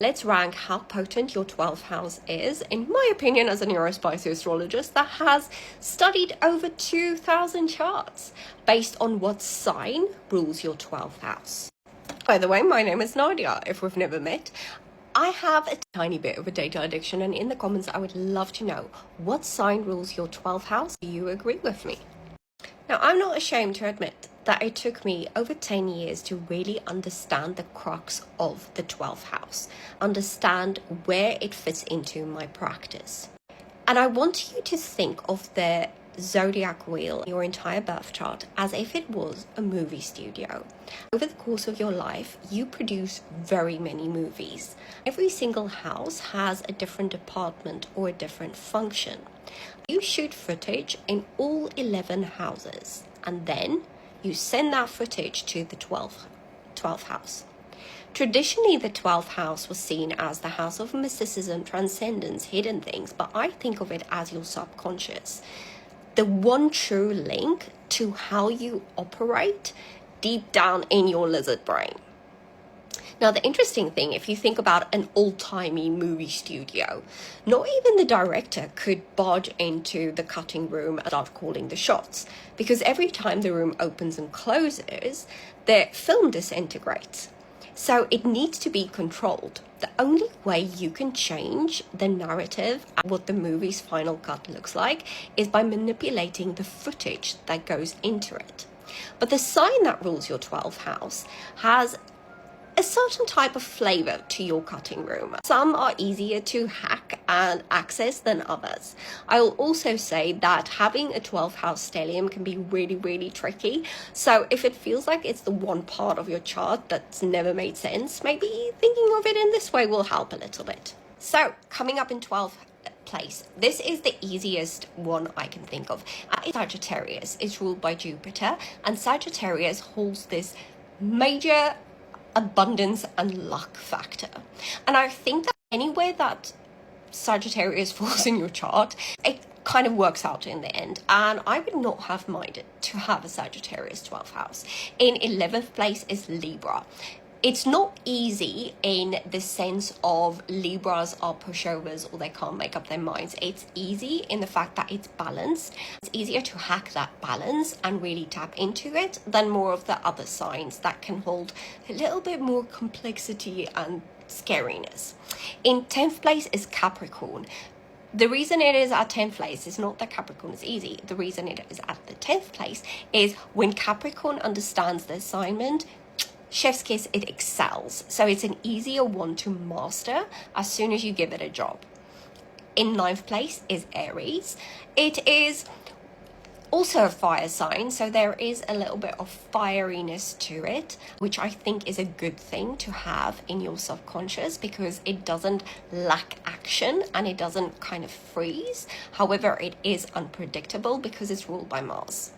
Let's rank how potent your 12th house is, in my opinion, as a neurospicy astrologist that has studied over 2,000 charts based on what sign rules your 12th house. By the way, my name is Nadia, if we've never met. I have a tiny bit of a data addiction, and in the comments I would love to know what sign rules your 12th house. Do you agree with me? Now, I'm not ashamed to admit that it took me over 10 years to really understand the crux of the 12th house, understand where it fits into my practice. And I want you to think of the zodiac wheel, your entire birth chart, as if it was a movie studio. Over the course of your life, you produce very many movies. Every single house has a different department or a different function. You shoot footage in all 11 houses, and then you send that footage to the 12th house. Traditionally, the 12th house was seen as the house of mysticism, transcendence, hidden things, but I think of it as your subconscious. The one true link to how you operate deep down in your lizard brain. Now, the interesting thing, if you think about an old-timey movie studio, not even the director could barge into the cutting room and start calling the shots, because every time the room opens and closes, the film disintegrates. So it needs to be controlled. The only way you can change the narrative and what the movie's final cut looks like is by manipulating the footage that goes into it. But the sign that rules your 12th house has a certain type of flavor to your cutting room. Some are easier to hack and access than others. I will also say that having a 12th house stellium can be really, really tricky. So if it feels like it's the one part of your chart that's never made sense, maybe thinking of it in this way will help a little bit. So coming up in 12th place, this is the easiest one I can think of. Sagittarius is ruled by Jupiter, and Sagittarius holds this major abundance and luck factor. And I think that anywhere that Sagittarius falls in your chart, it kind of works out in the end. And I would not have minded to have a Sagittarius 12th house. In 11th place is Libra. It's not easy in the sense of Libras are pushovers or they can't make up their minds. It's easy in the fact that it's balanced. It's easier to hack that balance and really tap into it than more of the other signs that can hold a little bit more complexity and scariness. In 10th place is Capricorn. The reason it is at 10th place is not that Capricorn is easy. The reason it is at the 10th place is when Capricorn understands the assignment, chef's kiss, it excels. So it's an easier one to master as soon as you give it a job. In 9th place is Aries. It is also a fire sign, so there is a little bit of fieriness to it, which I think is a good thing to have in your subconscious because it doesn't lack action and it doesn't kind of freeze. However, it is unpredictable because it's ruled by Mars.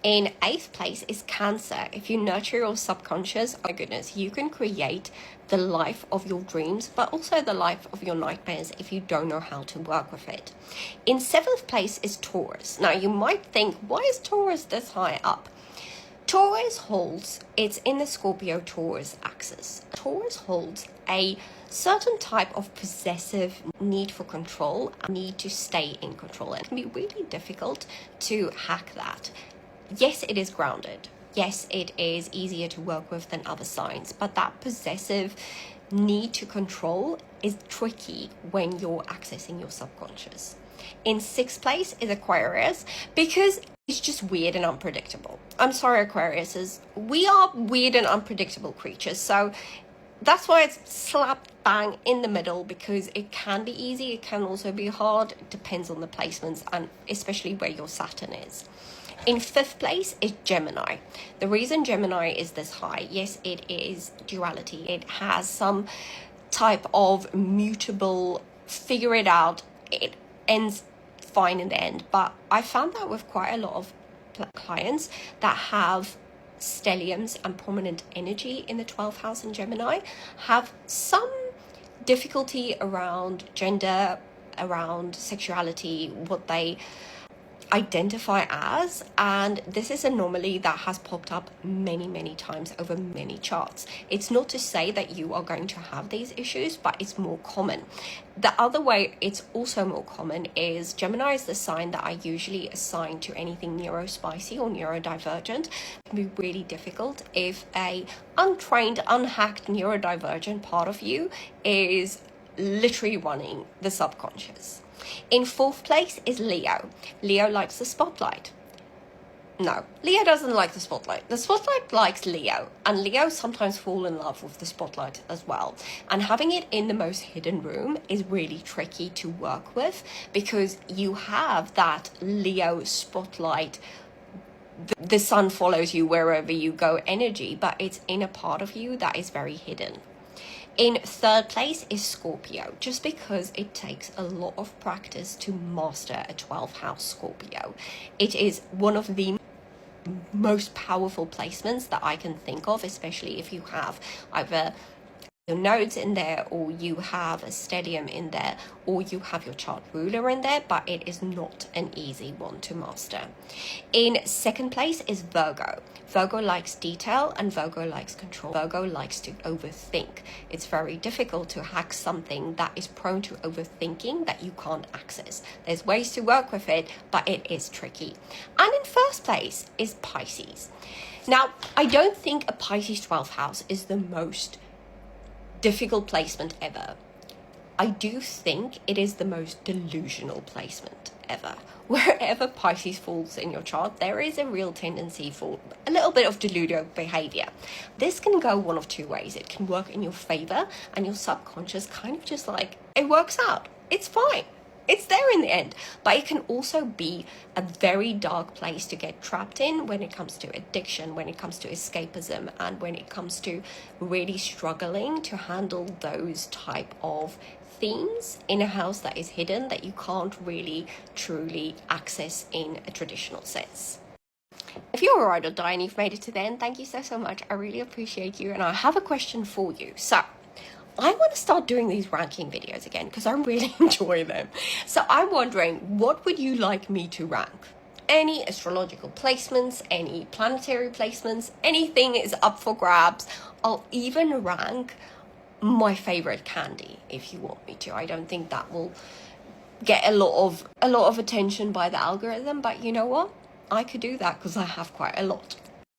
In 8th place is Cancer. If you nurture your subconscious, oh my goodness, you can create the life of your dreams, but also the life of your nightmares if you don't know how to work with it. In 7th place is Taurus. Now, you might think, why is Taurus this high up? Taurus holds, it's in the Scorpio-Taurus axis. Taurus holds a certain type of possessive need for control, a need to stay in control. And it can be really difficult to hack that. Yes, it is grounded. Yes, it is easier to work with than other signs, but that possessive need to control is tricky when you're accessing your subconscious. In 6th place is Aquarius because it's just weird and unpredictable. I'm sorry, Aquariuses. We are weird and unpredictable creatures, so that's why it's slap bang in the middle because it can be easy, it can also be hard. It depends on the placements and especially where your Saturn is. In 5th place is Gemini. The reason Gemini is this high, yes, it is duality. It has some type of mutable, figure it out, it ends fine in the end. But I found that with quite a lot of clients that have stelliums and prominent energy in the 12th house in Gemini have some difficulty around gender, around sexuality, what they identify as, and this is an anomaly that has popped up many times over many charts. It's not to say that you are going to have these issues, but it's more common. The other way it's also more common is Gemini is the sign that I usually assign to anything neurospicy or neurodivergent. It can be really difficult if a untrained, unhacked neurodivergent part of you is literally running the subconscious. In fourth place is Leo. Leo likes the spotlight. No, Leo doesn't like the spotlight. The spotlight likes Leo, and Leo sometimes fall in love with the spotlight as well. And having it in the most hidden room is really tricky to work with, because you have that Leo spotlight, the sun follows you wherever you go energy, but it's in a part of you that is very hidden. In third place is Scorpio, just because it takes a lot of practice to master a 12th house Scorpio. It is one of the most powerful placements that I can think of, especially if you have either your nodes in there, or you have a stellium in there, or you have your chart ruler in there, but it is not an easy one to master. In second place is Virgo. Virgo likes detail and Virgo likes control. Virgo likes to overthink. It's very difficult to hack something that is prone to overthinking that you can't access. There's ways to work with it, but it is tricky. And in first place is Pisces. Now, I don't think a Pisces 12th house is the most difficult placement ever. I do think it is the most delusional placement ever. Wherever Pisces falls in your chart, there is a real tendency for a little bit of deluded behavior. This can go one of two ways. It can work in your favor, and your subconscious kind of just like, it works out. It's fine. It's there in the end. But it can also be a very dark place to get trapped in when it comes to addiction, when it comes to escapism, and when it comes to really struggling to handle those type of themes in a house that is hidden, that you can't really truly access in a traditional sense. If you're a ride or die and you've made it to the end, thank you so much. I really appreciate you, and I have a question for you. So I want to start doing these ranking videos again because I really enjoy them. So I'm wondering, what would you like me to rank? Any astrological placements, any planetary placements, anything is up for grabs. I'll even rank my favorite candy if you want me to. I don't think that will get a lot of attention by the algorithm, but you know what? I could do that because I have quite a lot.